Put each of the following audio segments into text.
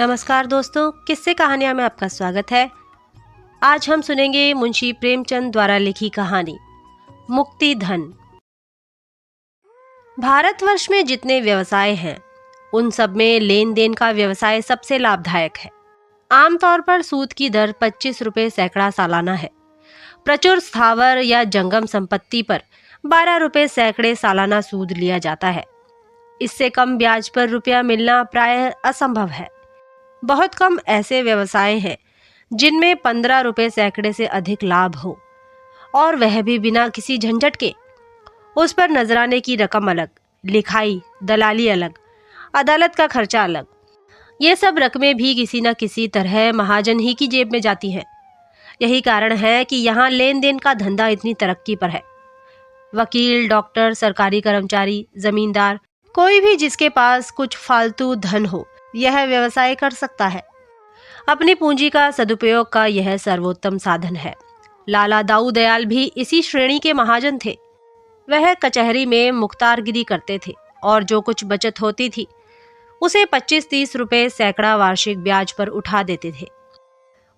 नमस्कार दोस्तों, किस्से कहानियां में आपका स्वागत है। आज हम सुनेंगे मुंशी प्रेमचंद द्वारा लिखी कहानी मुक्ति धन। भारतवर्ष में जितने व्यवसाय हैं उन सब में लेन देन का व्यवसाय सबसे लाभदायक है। आमतौर पर सूद की दर 25 रुपए सैकड़ा सालाना है। प्रचुर स्थावर या जंगम संपत्ति पर 12 रुपए सैकड़े सालाना सूद लिया जाता है। इससे कम ब्याज पर रुपया मिलना प्रायः असंभव है। बहुत कम ऐसे व्यवसाय हैं जिनमें 15 रुपए सैकड़े से अधिक लाभ हो, और वह भी बिना किसी झंझट के। उस पर नजराने की रकम अलग, लिखाई, दलाली अलग, अदालत का खर्चा अलग। ये सब रकमें भी किसी न किसी तरह महाजन ही की जेब में जाती हैं। यही कारण है कि यहाँ लेन देन का धंधा इतनी तरक्की पर है। वकील, डॉक्टर, सरकारी कर्मचारी, जमींदार, कोई भी जिसके पास कुछ फालतू धन हो यह व्यवसाय कर सकता है। अपनी पूंजी का सदुपयोग का यह सर्वोत्तम साधन है। लाला दाऊ दयाल भी इसी श्रेणी के महाजन थे। वह कचहरी में मुख्तारगिरी करते थे और जो कुछ बचत होती थी उसे 25-30 रुपए सैकड़ा वार्षिक ब्याज पर उठा देते थे।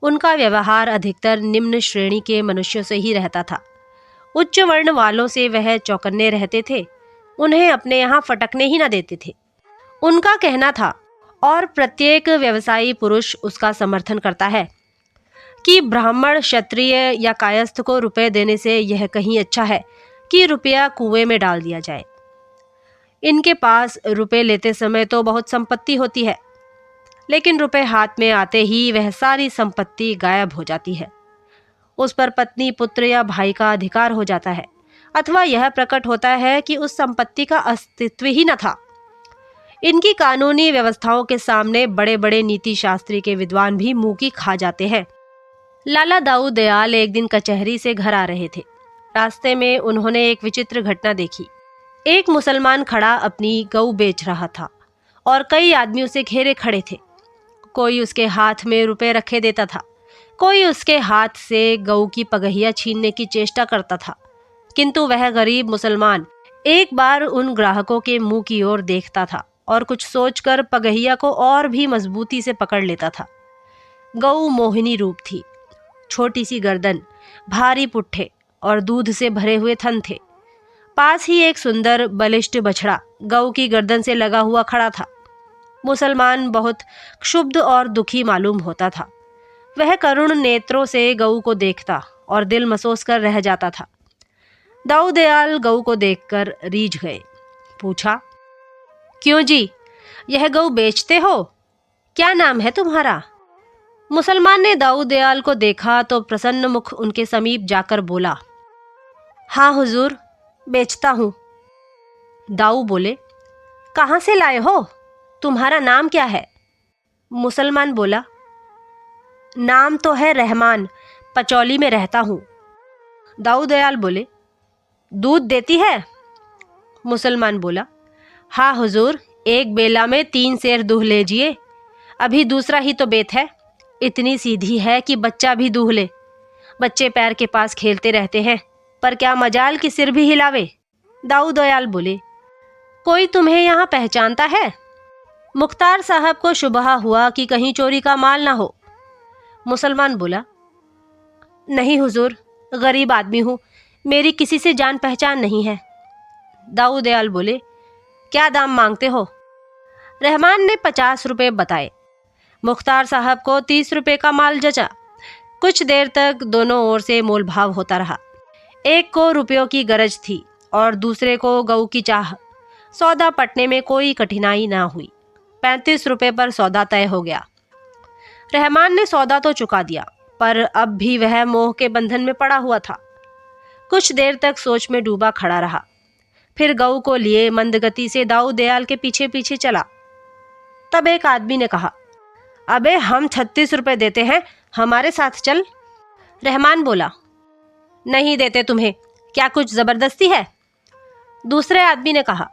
उनका व्यवहार अधिकतर निम्न श्रेणी के मनुष्यों से ही रहता था। उच्च वर्ण वालों से वह चौकन्ने रहते थे, उन्हें अपने यहाँ फटकने ही न देते थे। उनका कहना था, और प्रत्येक व्यवसायी पुरुष उसका समर्थन करता है, कि ब्राह्मण, क्षत्रिय या कायस्थ को रुपए देने से यह कहीं अच्छा है कि रुपया कुएं में डाल दिया जाए। इनके पास रुपए लेते समय तो बहुत संपत्ति होती है, लेकिन रुपए हाथ में आते ही वह सारी संपत्ति गायब हो जाती है। उस पर पत्नी, पुत्र या भाई का अधिकार हो जाता है, अथवा यह प्रकट होता है कि उस संपत्ति का अस्तित्व ही न था। इनकी कानूनी व्यवस्थाओं के सामने बड़े बड़े नीति शास्त्री के विद्वान भी मुंह की खा जाते हैं। लाला दाऊ दयाल एक दिन कचहरी से घर आ रहे थे। रास्ते में उन्होंने एक विचित्र घटना देखी। एक मुसलमान खड़ा अपनी गऊ बेच रहा था और कई आदमी उसे घेरे खड़े थे। कोई उसके हाथ में रुपए रखे देता था, कोई उसके हाथ से गऊ की पगहिया छीनने की चेष्टा करता था, किंतु वह गरीब मुसलमान एक बार उन ग्राहकों के मुंह की ओर देखता था और कुछ सोचकर पगहिया को और भी मजबूती से पकड़ लेता था। गऊ मोहिनी रूप थी, छोटी सी गर्दन, भारी पुट्ठे और दूध से भरे हुए थन थे। पास ही एक सुंदर बलिष्ठ बछड़ा गऊ की गर्दन से लगा हुआ खड़ा था। मुसलमान बहुत क्षुब्ध और दुखी मालूम होता था। वह करुण नेत्रों से गऊ को देखता और दिल मसोस कर रह जाता था। दाऊ दयाल गऊ को देखकर रीझ गए। पूछा, क्यों जी, यह गऊ बेचते हो? क्या नाम है तुम्हारा? मुसलमान ने दाऊ दयाल को देखा तो प्रसन्न मुख उनके समीप जाकर बोला, हाँ हुजूर, बेचता हूँ। दाऊ बोले, कहाँ से लाए हो? तुम्हारा नाम क्या है? मुसलमान बोला, नाम तो है रहमान, पचौली में रहता हूँ। दाऊ दयाल बोले, दूध देती है? मुसलमान बोला, हाँ हुजूर, एक बेला में 3 सेर दूह लीजिए। अभी दूसरा ही तो बेत है। इतनी सीधी है कि बच्चा भी दूह ले। बच्चे पैर के पास खेलते रहते हैं, पर क्या मजाल कि सिर भी हिलावे। दाऊ दयाल बोले, कोई तुम्हें यहाँ पहचानता है? मुख्तार साहब को शुबहा हुआ कि कहीं चोरी का माल ना हो। मुसलमान बोला, नहीं हुजूर, गरीब आदमी हूँ, मेरी किसी से जान पहचान नहीं है। दाऊ दयाल बोले, क्या दाम मांगते हो? रहमान ने 50 रुपए बताए। मुख्तार साहब को 30 रुपए का माल जचा। कुछ देर तक दोनों ओर से मोल भाव होता रहा। एक को रुपयों की गरज थी और दूसरे को गऊ की चाह। सौदा पटने में कोई कठिनाई ना हुई। 35 रुपए पर सौदा तय हो गया। रहमान ने सौदा तो चुका दिया, पर अब भी वह मोह के बंधन में पड़ा हुआ था। कुछ देर तक सोच में डूबा खड़ा रहा। फिर गऊ को लिए मंदगति से दाऊ दयाल के पीछे पीछे चला। तब एक आदमी ने कहा, अबे हम 36 रुपए देते हैं, हमारे साथ चल। रहमान बोला, नहीं देते तुम्हें, क्या कुछ जबरदस्ती है? दूसरे आदमी ने कहा,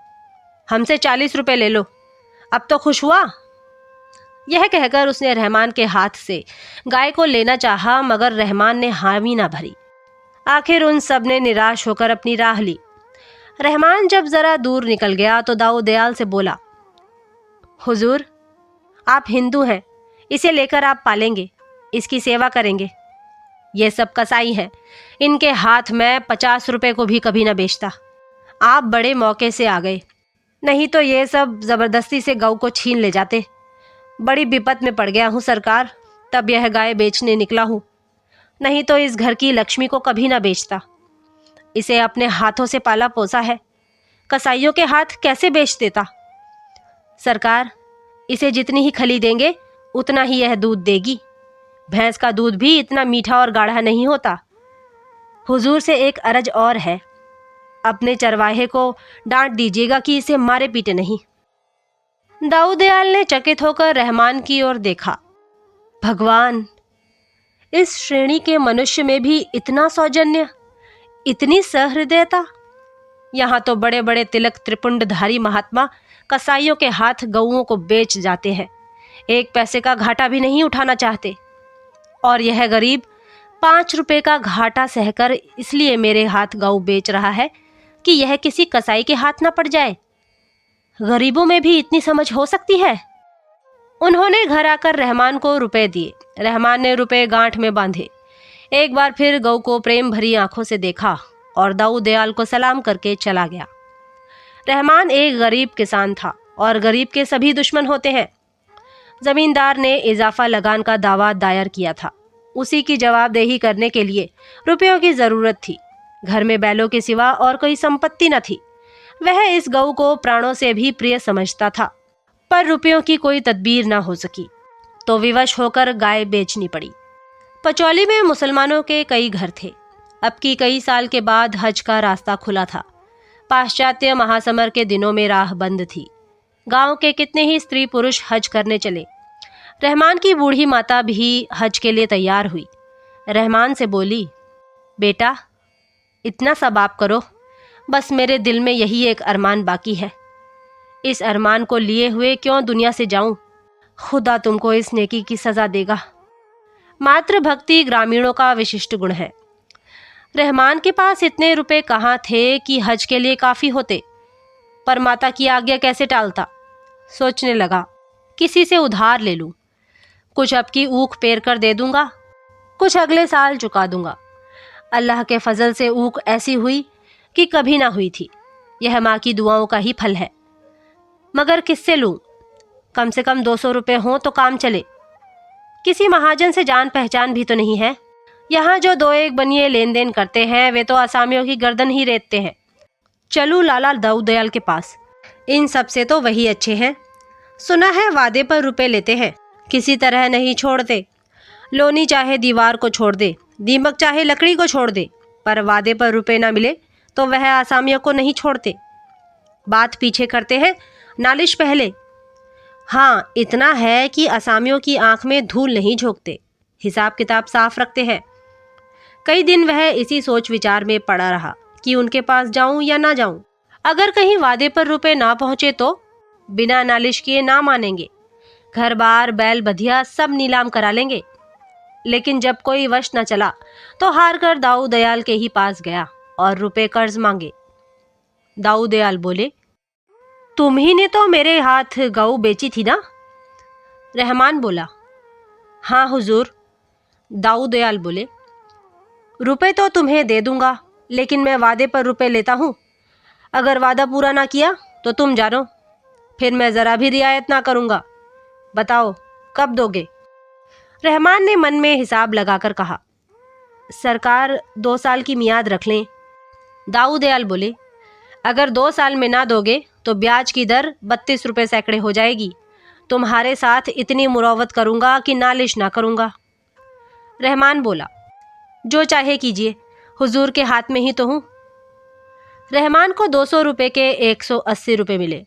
हमसे 40 रुपए ले लो, अब तो खुश हुआ। यह कहकर उसने रहमान के हाथ से गाय को लेना चाहा, मगर रहमान ने हामी ना भरी। आखिर उन सब ने निराश होकर अपनी राह ली। रहमान जब जरा दूर निकल गया तो दाऊ दयाल से बोला, हुजूर, आप हिंदू हैं, इसे लेकर आप पालेंगे, इसकी सेवा करेंगे। ये सब कसाई हैं, इनके हाथ मैं 50 रुपए को भी कभी ना बेचता। आप बड़े मौके से आ गए, नहीं तो ये सब जबरदस्ती से गऊ को छीन ले जाते। बड़ी विपत में पड़ गया हूँ सरकार, तब यह गाय बेचने निकला हूँ, नहीं तो इस घर की लक्ष्मी को कभी ना बेचता। इसे अपने हाथों से पाला पोसा है, कसाईयों के हाथ कैसे बेच देता। सरकार, इसे जितनी ही खली देंगे उतना ही यह दूध देगी। भैंस का दूध भी इतना मीठा और गाढ़ा नहीं होता। हुजूर से एक अर्ज और है, अपने चरवाहे को डांट दीजिएगा कि इसे मारे पीटे नहीं। दाऊ दयाल ने चकित होकर रहमान की ओर देखा। भगवान, इस श्रेणी के मनुष्य में भी इतना सौजन्य, इतनी सहृदयता। यहाँ तो बड़े बड़े तिलक त्रिपुंडधारी महात्मा कसाईयों के हाथ गऊओं को बेच जाते हैं, एक पैसे का घाटा भी नहीं उठाना चाहते। और यह गरीब 5 रुपए का घाटा सहकर इसलिए मेरे हाथ गऊ बेच रहा है कि यह किसी कसाई के हाथ ना पड़ जाए। गरीबों में भी इतनी समझ हो सकती है। उन्होंने घर आकर रहमान को रुपए दिए। रहमान ने रुपए गांठ में बांधे, एक बार फिर गऊ को प्रेम भरी आंखों से देखा और दाऊ दयाल को सलाम करके चला गया। रहमान एक गरीब किसान था और गरीब के सभी दुश्मन होते हैं। जमींदार ने इजाफा लगान का दावा दायर किया था। उसी की जवाबदेही करने के लिए रुपयों की जरूरत थी। घर में बैलों के सिवा और कोई संपत्ति न थी। वह इस गऊ को प्राणों से भी प्रिय समझता था, पर रुपयों की कोई तदबीर न हो सकी तो विवश होकर गाय बेचनी पड़ी। पचौली में मुसलमानों के कई घर थे। अब की कई साल के बाद हज का रास्ता खुला था। पाश्चात्य महासमर के दिनों में राह बंद थी। गांव के कितने ही स्त्री पुरुष हज करने चले। रहमान की बूढ़ी माता भी हज के लिए तैयार हुई। रहमान से बोली, बेटा, इतना सब आप करो, बस मेरे दिल में यही एक अरमान बाकी है। इस अरमान को लिए हुए क्यों दुनिया से जाऊं? खुदा तुमको इस नेकी की सजा देगा। मातृभक्ति ग्रामीणों का विशिष्ट गुण है। रहमान के पास इतने रुपए कहाँ थे कि हज के लिए काफी होते, पर माता की आज्ञा कैसे टालता। सोचने लगा, किसी से उधार ले लूं, कुछ अब की ऊख पेर कर दे दूंगा, कुछ अगले साल चुका दूंगा। अल्लाह के फजल से ऊख ऐसी हुई कि कभी ना हुई थी। यह माँ की दुआओं का ही फल है। मगर किससे लूं? कम से कम 200 रुपए हों तो काम चले। किसी महाजन से जान पहचान भी तो नहीं है। यहाँ जो 2-1 बनिए लेन देन करते हैं वे तो आसामियों की गर्दन ही रेतते हैं। चलूं लाला दाऊ दयाल के पास, इन सब से तो वही अच्छे हैं। सुना है वादे पर रुपए लेते हैं, किसी तरह नहीं छोड़ते। लोनी चाहे दीवार को छोड़ दे, दीमक चाहे लकड़ी को छोड़ दे, पर वादे पर रुपए ना मिले तो वह आसामियों को नहीं छोड़ते। बात पीछे करते हैं, नालिश पहले। हाँ, इतना है कि आसामियों की आंख में धूल नहीं झोंकते, हिसाब किताब साफ रखते हैं। कई दिन वह इसी सोच विचार में पड़ा रहा कि उनके पास जाऊं या ना जाऊं। अगर कहीं वादे पर रुपए ना पहुंचे तो बिना नालिश किए ना मानेंगे। घर बार बैल बधिया सब नीलाम करा लेंगे। लेकिन जब कोई वश न चला तो हार कर दाऊ दयाल के ही पास गया और रुपए कर्ज मांगे। दाऊ दयाल बोले, तुम ही ने तो मेरे हाथ गऊ बेची थी ना? रहमान बोला, हाँ हुजूर। दाऊ दयाल बोले, रुपए तो तुम्हें दे दूंगा, लेकिन मैं वादे पर रुपए लेता हूँ। अगर वादा पूरा ना किया तो तुम जानो, फिर मैं जरा भी रियायत ना करूंगा। बताओ कब दोगे? रहमान ने मन में हिसाब लगाकर कहा, सरकार 2 साल की मियाद रख लें। दाऊ दयाल बोले, अगर 2 साल में ना दोगे तो ब्याज की दर 32 रुपए सैकड़े हो जाएगी। तुम्हारे साथ इतनी मुरावत करूंगा कि नालिश ना करूंगा। रहमान बोला, जो चाहे कीजिए, हुजूर के हाथ में ही तो हूं। रहमान को 200 रुपए के 180 रुपए मिले।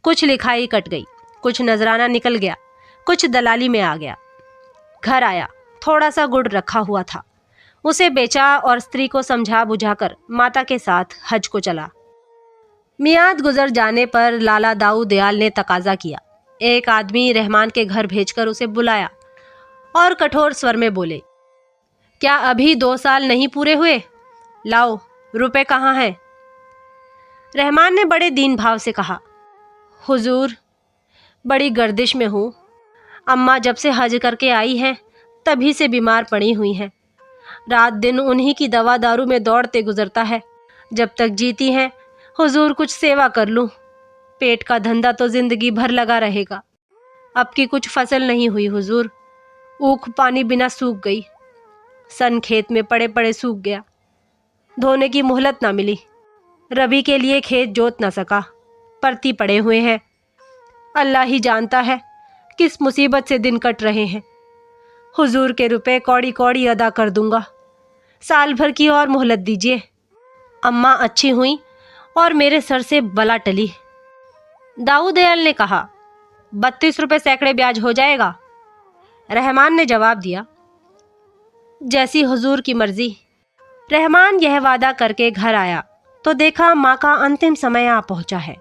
कुछ लिखाई कट गई, कुछ नजराना निकल गया, कुछ दलाली में आ गया। घर आया, थोड़ा सा गुड़ रखा हुआ था, उसे बेचा और स्त्री को समझा बुझाकर माता के साथ हज को चला। मियाद गुजर जाने पर लाला दाऊ दयाल ने तकाजा किया। एक आदमी रहमान के घर भेजकर उसे बुलाया और कठोर स्वर में बोले, क्या अभी 2 साल नहीं पूरे हुए? लाओ, रुपए कहाँ हैं? रहमान ने बड़े दीन भाव से कहा, हुजूर, बड़ी गर्दिश में हूँ, अम्मा जब से हज करके आई हैं तभी से बीमार पड़ी हुई हैं। रात दिन उन्हीं की दवा दारू में दौड़ते गुजरता है। जब तक जीती हैं हुजूर कुछ सेवा कर लूं। पेट का धंधा तो जिंदगी भर लगा रहेगा। अब की कुछ फसल नहीं हुई हुजूर, ऊख पानी बिना सूख गई। सन खेत में पड़े पड़े सूख गया, धोने की मोहलत ना मिली। रबी के लिए खेत जोत ना सका, परती पड़े हुए हैं। अल्लाह ही जानता है किस मुसीबत से दिन कट रहे हैं। हुजूर के रुपए कौड़ी कौड़ी अदा कर दूंगा, साल भर की और मोहलत दीजिए। अम्मा अच्छी हुई और मेरे सर से बला टली। दाऊ दयाल ने कहा, 32 रुपए सैकड़े ब्याज हो जाएगा। रहमान ने जवाब दिया, जैसी हुजूर की मर्जी। रहमान यह वादा करके घर आया तो देखा माँ का अंतिम समय आ पहुंचा है।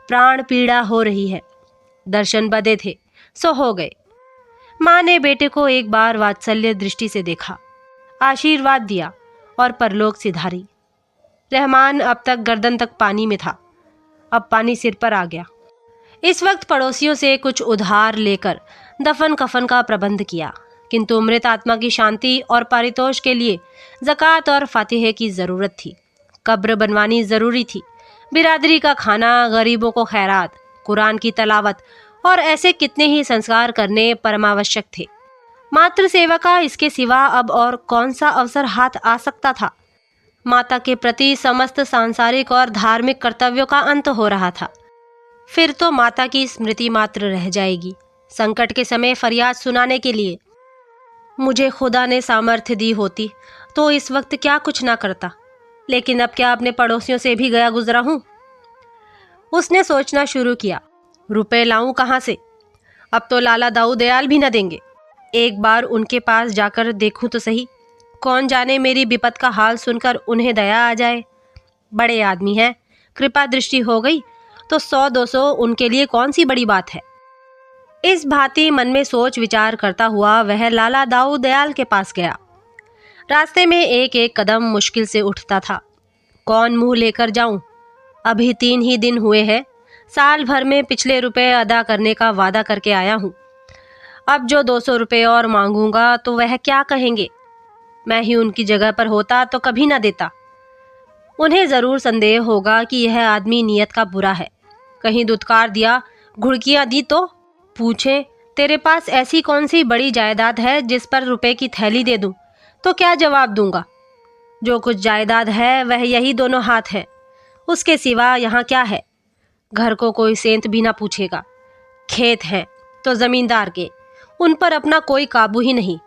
प्राण पीड़ा हो रही है। दर्शन बदे थे सो हो गए। माँ ने बेटे को एक बार वात्सल्य दृष्टि से देखा, आशीर्वाद दिया और परलोक सिधारी। रहमान अब तक गर्दन तक पानी में था, अब पानी सिर पर आ गया। इस वक्त पड़ोसियों से कुछ उधार लेकर दफन कफन का प्रबंध किया, किंतु मृत आत्मा की शांति और पारितोष के लिए ज़कात और फातिहे की ज़रूरत थी। कब्र बनवानी ज़रूरी थी। बिरादरी का खाना, गरीबों को खैरात, कुरान की तलावत और ऐसे कितने ही संस्कार करने परमावश्यक थे। मातृ सेवा का इसके सिवा अब और कौन सा अवसर हाथ आ सकता था। माता के प्रति समस्त सांसारिक और धार्मिक कर्तव्यों का अंत हो रहा था। फिर तो माता की स्मृति मात्र रह जाएगी, संकट के समय फरियाद सुनाने के लिए। मुझे खुदा ने सामर्थ्य दी होती तो इस वक्त क्या कुछ ना करता, लेकिन अब क्या अपने पड़ोसियों से भी गया गुजरा हूँ। उसने सोचना शुरू किया, रुपए लाऊं कहाँ से। अब तो लाला दाऊ दयाल भी न देंगे। एक बार उनके पास जाकर देखूं तो सही, कौन जाने मेरी विपत का हाल सुनकर उन्हें दया आ जाए। बड़े आदमी हैं, कृपा दृष्टि हो गई तो 100-200 उनके लिए कौन सी बड़ी बात है। इस भांति मन में सोच विचार करता हुआ वह लाला दाऊ दयाल के पास गया। रास्ते में एक एक कदम मुश्किल से उठता था। कौन मुंह लेकर जाऊं, अभी 3 ही दिन हुए हैं। साल भर में पिछले रुपए अदा करने का वादा करके आया हूं। अब जो 200 रुपए और मांगूंगा तो वह क्या कहेंगे। मैं ही उनकी जगह पर होता तो कभी ना देता। उन्हें जरूर संदेह होगा कि यह आदमी नियत का बुरा है। कहीं दुत्कार दिया, घुड़कियां दी तो पूछे, तेरे पास ऐसी कौन सी बड़ी जायदाद है जिस पर रुपए की थैली दे दूं, तो क्या जवाब दूंगा। जो कुछ जायदाद है वह यही दोनों हाथ है, उसके सिवा यहाँ क्या है। घर को कोई सेंत भी ना पूछेगा। खेत हैं तो जमींदार के, उन पर अपना कोई काबू ही नहीं।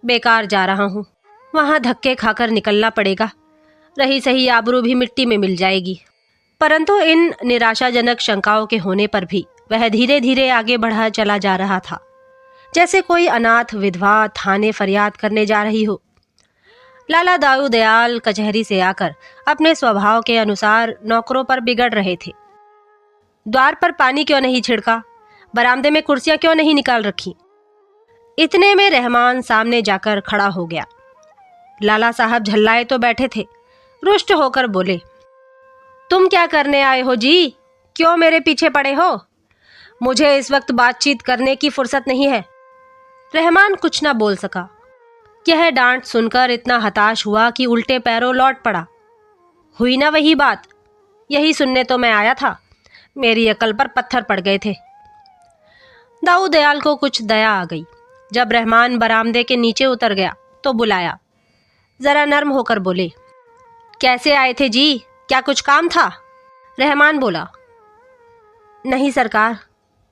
बेकार जा रहा हूँ, वहाँ धक्के खाकर निकलना पड़ेगा। रही सही आबरू भी मिट्टी में मिल जाएगी। परंतु इन निराशाजनक शंकाओं के होने पर भी वह धीरे धीरे आगे बढ़ा चला जा रहा था, जैसे कोई अनाथ विधवा थाने फरियाद करने जा रही हो। लाला दाऊ दयाल कचहरी से आकर अपने स्वभाव के अनुसार नौकरों पर बिगड़ रहे थे। द्वार पर पानी क्यों नहीं छिड़का, बरामदे में कुर्सियां क्यों नहीं निकाल रखी। इतने में रहमान सामने जाकर खड़ा हो गया। लाला साहब झल्लाए तो बैठे थे, रुष्ट होकर बोले, तुम क्या करने आए हो जी, क्यों मेरे पीछे पड़े हो। मुझे इस वक्त बातचीत करने की फुर्सत नहीं है। रहमान कुछ ना बोल सका। यह डांट सुनकर इतना हताश हुआ कि उल्टे पैरों लौट पड़ा। हुई ना वही बात, यही सुनने तो मैं आया था। मेरी अकल पर पत्थर पड़ गए थे। दाऊ दयाल को कुछ दया आ गई। जब रहमान बरामदे के नीचे उतर गया तो बुलाया। जरा नर्म होकर बोले, कैसे आए थे जी, क्या कुछ काम था। रहमान बोला, नहीं सरकार,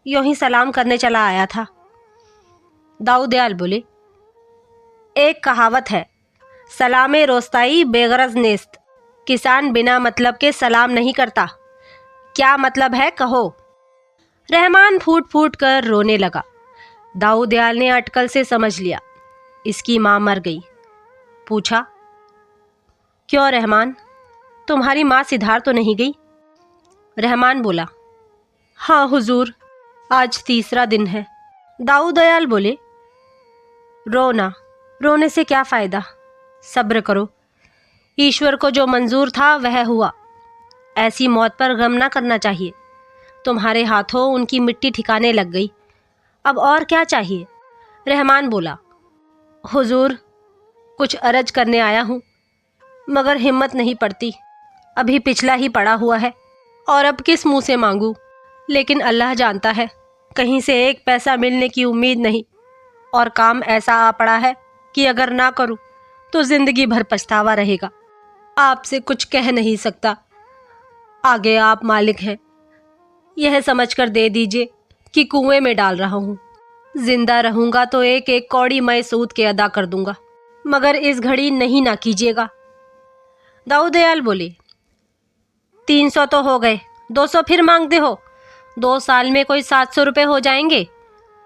यूं ही सलाम करने चला आया था। दाऊ दयाल बोले, एक कहावत है, सलामे रोस्ताई बेगरज नेस्त। किसान बिना मतलब के सलाम नहीं करता। क्या मतलब है कहो। रहमान फूट फूट कर रोने लगा। दाऊ दयाल ने अटकल से समझ लिया, इसकी माँ मर गई। पूछा, क्यों रहमान, तुम्हारी माँ सिधार तो नहीं गई। रहमान बोला, हाँ हुजूर, आज 3रा दिन है। दाऊ दयाल बोले, रोना, रोने से क्या फ़ायदा, सब्र करो। ईश्वर को जो मंजूर था वह हुआ। ऐसी मौत पर गम ना करना चाहिए। तुम्हारे हाथों उनकी मिट्टी ठिकाने लग गई। अब और क्या चाहिए? रहमान बोला, हुजूर, कुछ अर्ज करने आया हूँ, मगर हिम्मत नहीं पड़ती। अभी पिछला ही पड़ा हुआ है और अब किस मुंह से मांगू। लेकिन अल्लाह जानता है, कहीं से एक पैसा मिलने की उम्मीद नहीं, और काम ऐसा आ पड़ा है कि अगर ना करूं तो जिंदगी भर पछतावा रहेगा। आपसे कुछ कह नहीं सकता, आगे आप मालिक हैं। यह समझकर दे दीजिए कि कुएं में डाल रहा हूँ। जिंदा रहूंगा तो एक एक कौड़ी मैं सूद के अदा कर दूंगा, मगर इस घड़ी नहीं ना कीजिएगा। दाऊद दयाल बोले, 300 तो हो गए, 200 फिर मांगते हो? 2 साल में कोई 700 रुपये हो जाएंगे,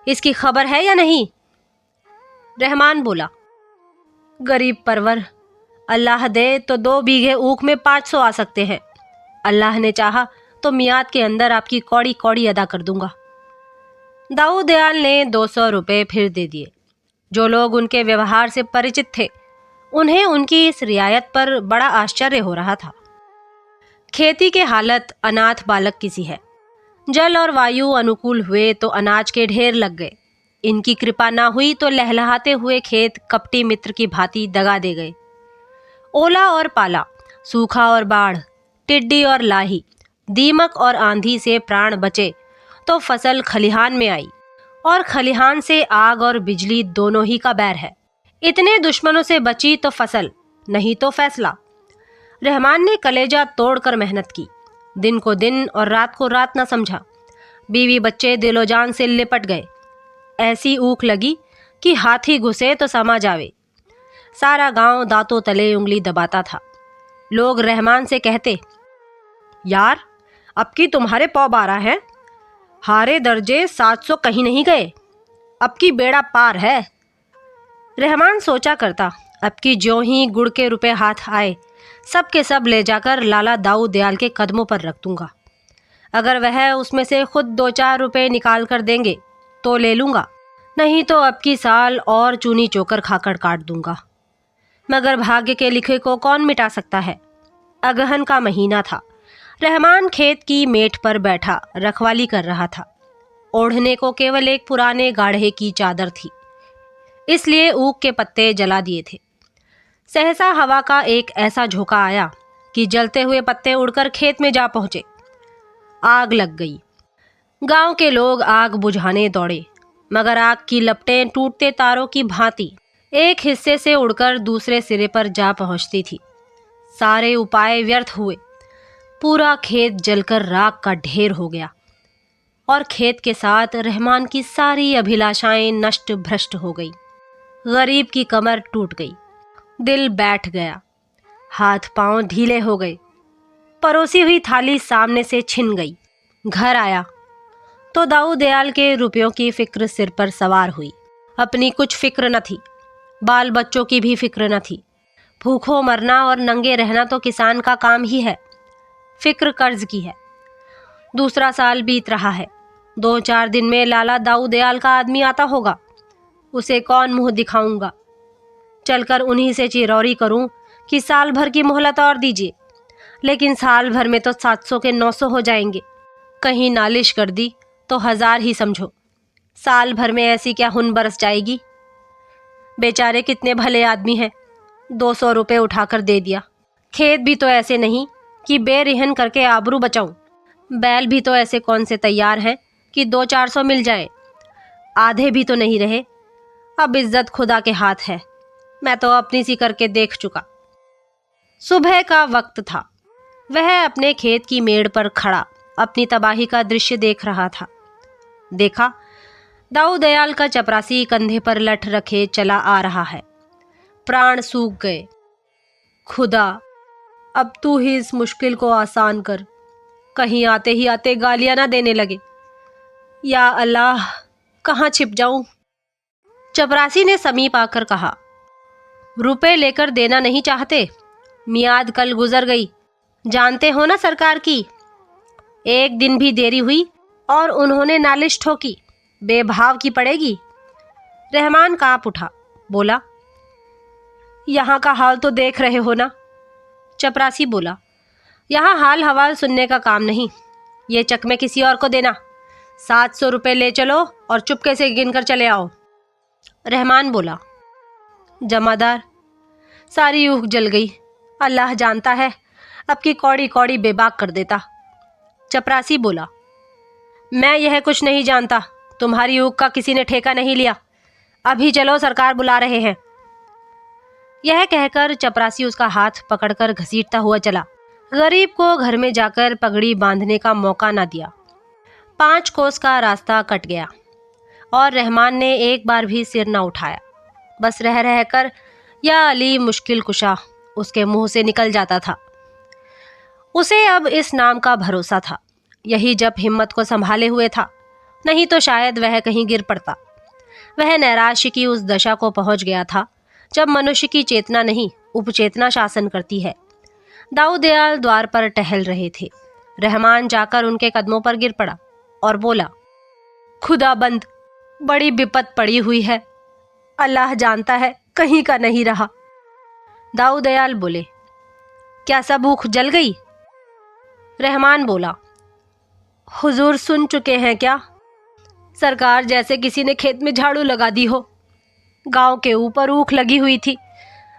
इसकी खबर है या नहीं? रहमान बोला, गरीब परवर, अल्लाह दे तो 2 बीघे ऊख में 500 आ सकते हैं। अल्लाह ने चाहा तो मियाद के अंदर आपकी कौड़ी कौड़ी अदा कर दूंगा। दाऊद दयाल ने 200 रुपये फिर दे दिए। जो लोग उनके व्यवहार से परिचित थे, उन्हें उनकी इस रियायत पर बड़ा आश्चर्य हो रहा था। खेती की हालत अनाथ बालक की सी है। जल और वायु अनुकूल हुए तो अनाज के ढेर लग गए। इनकी कृपा ना हुई तो लहलहाते हुए खेत कपटी मित्र की भांति दगा दे गए। ओला और पाला, सूखा और बाढ़, टिड्डी और लाही, दीमक और आंधी से प्राण बचे तो फसल खलिहान में आई, और खलिहान से आग और बिजली दोनों ही का बैर है। इतने दुश्मनों से बची तो फसल, नहीं तो फैसला। रहमान ने कलेजा तोड़कर मेहनत की, दिन को दिन और रात को रात न समझा। बीवी बच्चे दिलो जान से लिपट गए। ऐसी ऊख लगी कि हाथी घुसे तो समा जावे। सारा गांव दांतों तले उंगली दबाता था। लोग रहमान से कहते, यार, अब की तुम्हारे पौ 12 है, हारे दर्जे 700 कहीं नहीं गए, अब की बेड़ा पार है। रहमान सोचा करता, अब की ज्यों ही गुड़ के रुपए हाथ आए, सब के सब ले जाकर लाला दाऊद दयाल के कदमों पर रख दूंगा। अगर वह उसमें से खुद 2-4 रुपए निकाल कर देंगे तो ले लूंगा, नहीं तो अब की साल और चूनी चोकर खाकर काट दूंगा। मगर भाग्य के लिखे को कौन मिटा सकता है। अगहन का महीना था। रहमान खेत की मेट पर बैठा रखवाली कर रहा था। ओढ़ने को केवल एक पुराने गाढ़े की चादर थी, इसलिए ऊख के पत्ते जला दिए थे। सहसा हवा का एक ऐसा झोंका आया कि जलते हुए पत्ते उड़कर खेत में जा पहुंचे। आग लग गई। गांव के लोग आग बुझाने दौड़े, मगर आग की लपटें टूटते तारों की भांति एक हिस्से से उड़कर दूसरे सिरे पर जा पहुंचती थी। सारे उपाय व्यर्थ हुए। पूरा खेत जलकर राख का ढेर हो गया, और खेत के साथ रहमान की सारी अभिलाषाएं नष्ट भ्रष्ट हो गई। गरीब की कमर टूट गई, दिल बैठ गया, हाथ पांव ढीले हो गए। परोसी हुई थाली सामने से छिन गई। घर आया तो दाऊद दयाल के रुपयों की फिक्र सिर पर सवार हुई। अपनी कुछ फिक्र न थी, बाल बच्चों की भी फिक्र न थी। भूखों मरना और नंगे रहना तो किसान का काम ही है। फिक्र कर्ज की है। दूसरा साल बीत रहा है। 2-4 दिन में लाला दाऊद दयाल का आदमी आता होगा। उसे कौन मुंह दिखाऊंगा? चलकर उन्हीं से चिरौरी करूं कि साल भर की मोहलत और दीजिए। लेकिन साल भर में तो 700 के 900 हो जाएंगे। कहीं नालिश कर दी तो 1000 ही समझो। साल भर में ऐसी क्या हुन बरस जाएगी। बेचारे कितने भले आदमी हैं, 200 रुपये उठाकर दे दिया। खेत भी तो ऐसे नहीं कि बेरिहन करके आबरू बचाऊं। बैल भी तो ऐसे कौन से तैयार हैं कि 200-400 मिल जाए। आधे भी तो नहीं रहे। अब इज्जत खुदा के हाथ है। मैं तो अपनी सी करके देख चुका। सुबह का वक्त था। वह अपने खेत की मेड़ पर खड़ा अपनी तबाही का दृश्य देख रहा था। देखा, दाऊद दयाल का चपरासी कंधे पर लठ रखे चला आ रहा है। प्राण सूख गए। खुदा, अब तू ही इस मुश्किल को आसान कर। कहीं आते ही आते गालियां ना देने लगे। या अल्लाह, कहाँ छिप जाऊं? चपरासी ने समीप आकर कहा, रुपए लेकर देना नहीं चाहते? मियाद कल गुजर गई, जानते हो ना सरकार की। एक दिन भी देरी हुई और उन्होंने नालिश ठोकी, बेभाव की पड़ेगी। रहमान कांप उठा, बोला, यहाँ का हाल तो देख रहे हो ना। चपरासी बोला, यहाँ हाल हवाल सुनने का काम नहीं, ये चकमे किसी और को देना। 700 रुपये ले चलो और चुपके से गिनकर चले आओ। रहमान बोला। जमादार, सारी ऊख जल गई। अल्लाह जानता है, अब की कौड़ी कौड़ी बेबाक कर देता। चपरासी बोला। मैं यह कुछ नहीं जानता, तुम्हारी ऊख का किसी ने ठेका नहीं लिया। अभी चलो, सरकार बुला रहे हैं। यह कहकर चपरासी उसका हाथ पकड़कर घसीटता हुआ चला। गरीब को घर में जाकर पगड़ी बांधने का मौका न दिया। 5 कोस का रास्ता कट गया और रहमान ने एक बार भी सिर न उठाया। बस रह रहकर या अली मुश्किल कुशा उसके मुंह से निकल जाता था। उसे अब इस नाम का भरोसा था। यही जब हिम्मत को संभाले हुए था, नहीं तो शायद वह कहीं गिर पड़ता। वह नैराश्य की उस दशा को पहुंच गया था जब मनुष्य की चेतना नहीं, उपचेतना शासन करती है। दाऊ दयाल द्वार पर टहल रहे थे। रहमान जाकर उनके कदमों पर गिर पड़ा और बोला, खुदाबंद, बड़ी विपत पड़ी हुई है। अल्लाह जानता है, कहीं का नहीं रहा। दाऊ दयाल बोले, क्या सब ऊख जल गई? रहमान बोला, हुजूर सुन चुके हैं क्या? सरकार जैसे किसी ने खेत में झाड़ू लगा दी हो। गांव के ऊपर ऊख लगी हुई थी।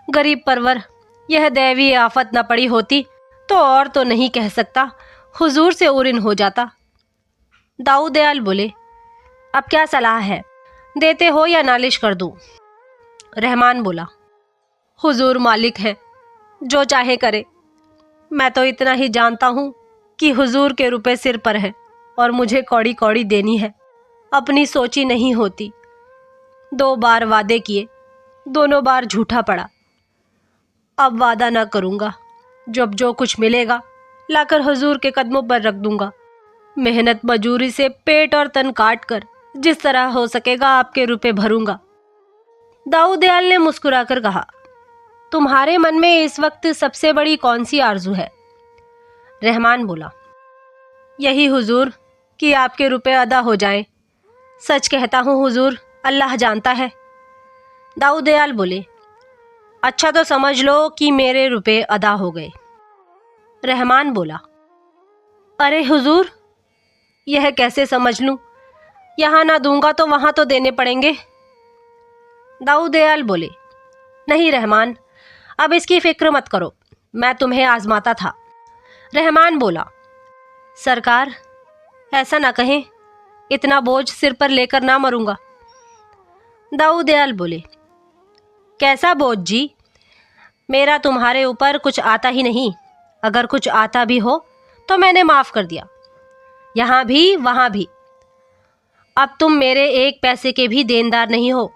गरीब परवर, यह दैवी आफत न पड़ी होती तो और तो नहीं कह सकता, हुजूर से उरिन हो जाता। दाऊ दयाल बोले, अब क्या सलाह है, देते हो या नालिश कर दूं? रहमान बोला, हुजूर मालिक हैं, जो चाहे करे। मैं तो इतना ही जानता हूं कि हुजूर के रुपए सिर पर हैं और मुझे कौड़ी कौड़ी देनी है। अपनी सोची नहीं होती। 2 बार वादे किए, दोनों बार झूठा पड़ा। अब वादा ना करूंगा। जब जो कुछ मिलेगा लाकर हुजूर के कदमों पर रख दूंगा। मेहनत मजूरी से पेट और तन काट कर जिस तरह हो सकेगा आपके रुपए भरूंगा। दाऊ दयाल ने मुस्कुराकर कहा, तुम्हारे मन में इस वक्त सबसे बड़ी कौन सी आरजू है? रहमान बोला, यही हुजूर कि आपके रुपए अदा हो जाएं। सच कहता हूँ हुजूर, अल्लाह जानता है। दाऊ दयाल बोले, अच्छा तो समझ लो कि मेरे रुपए अदा हो गए। रहमान बोला, अरे हुजूर, यह कैसे समझ लूं? यहाँ ना दूंगा तो वहां तो देने पड़ेंगे। दाऊ दयाल बोले, नहीं रहमान, अब इसकी फिक्र मत करो, मैं तुम्हें आजमाता था। रहमान बोला, सरकार ऐसा ना कहें, इतना बोझ सिर पर लेकर ना मरूंगा। दाऊ दयाल बोले, कैसा बोझ जी? मेरा तुम्हारे ऊपर कुछ आता ही नहीं। अगर कुछ आता भी हो तो मैंने माफ कर दिया, यहाँ भी वहाँ भी। अब तुम मेरे 1 पैसे के भी देनदार नहीं हो।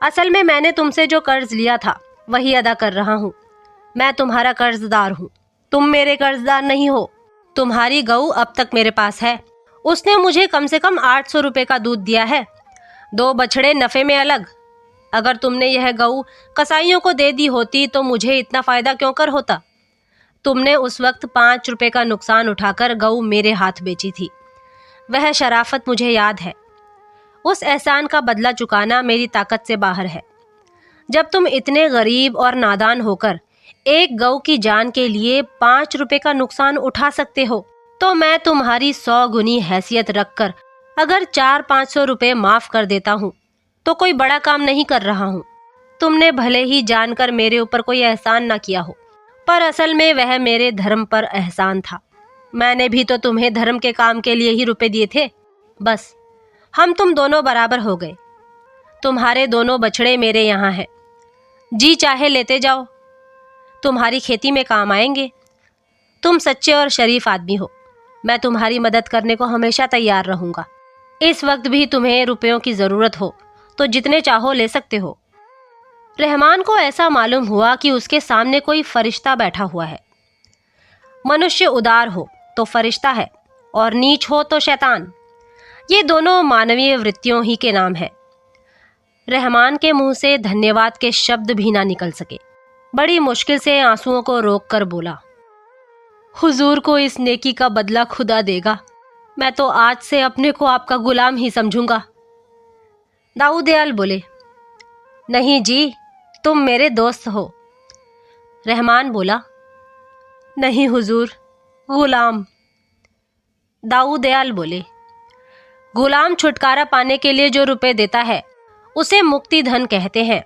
असल में मैंने तुमसे जो कर्ज लिया था वही अदा कर रहा हूँ। मैं तुम्हारा कर्जदार हूँ, तुम मेरे कर्जदार नहीं हो। तुम्हारी गऊ अब तक मेरे पास है। उसने मुझे कम से कम 800 रुपये का दूध दिया है। 2 बछड़े नफे में अलग। अगर तुमने यह गऊ कसाईयों को दे दी होती तो मुझे इतना फायदा क्यों कर होता? तुमने उस वक्त 5 रुपये का नुकसान उठाकर गऊ मेरे हाथ बेची थी। वह शराफत मुझे याद है। उस एहसान का बदला चुकाना मेरी ताकत से बाहर है। जब तुम इतने गरीब और नादान होकर एक गऊ की जान के लिए 5 रुपये का नुकसान उठा सकते हो, तो मैं तुम्हारी 100 गुनी हैसियत रखकर अगर 400-500 रुपये माफ कर देता हूँ तो कोई बड़ा काम नहीं कर रहा हूँ। तुमने भले ही जानकर मेरे ऊपर कोई एहसान ना किया हो, पर असल में वह मेरे धर्म पर एहसान था। मैंने भी तो तुम्हें धर्म के काम के लिए ही रुपए दिए थे। बस हम तुम दोनों बराबर हो गए। तुम्हारे दोनों बछड़े मेरे यहाँ हैं, जी चाहे लेते जाओ, तुम्हारी खेती में काम आएंगे। तुम सच्चे और शरीफ आदमी हो, मैं तुम्हारी मदद करने को हमेशा तैयार रहूंगा। इस वक्त भी तुम्हें रुपयों की ज़रूरत हो तो जितने चाहो ले सकते हो। रहमान को ऐसा मालूम हुआ कि उसके सामने कोई फरिश्ता बैठा हुआ है। मनुष्य उदार हो तो फरिश्ता है और नीच हो तो शैतान। ये दोनों मानवीय वृत्तियों ही के नाम है। रहमान के मुंह से धन्यवाद के शब्द भी ना निकल सके। बड़ी मुश्किल से आंसुओं को रोककर बोला, हुजूर को इस नेकी का बदला खुदा देगा। मैं तो आज से अपने को आपका गुलाम ही समझूंगा। दाऊ दयाल बोले, नहीं जी, तुम मेरे दोस्त हो। रहमान बोला, नहीं हुजूर, गुलाम। दाऊ दयाल बोले, गुलाम छुटकारा पाने के लिए जो रुपए देता है उसे मुक्ति धन कहते हैं।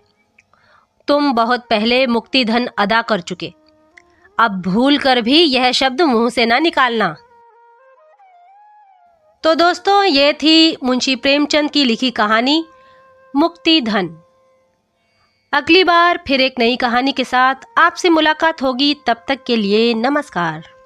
तुम बहुत पहले मुक्ति धन अदा कर चुके, अब भूल कर भी यह शब्द मुंह से ना निकालना। तो दोस्तों, ये थी मुंशी प्रेमचंद की लिखी कहानी मुक्ति धन। अगली बार फिर एक नई कहानी के साथ आपसे मुलाकात होगी। तब तक के लिए नमस्कार।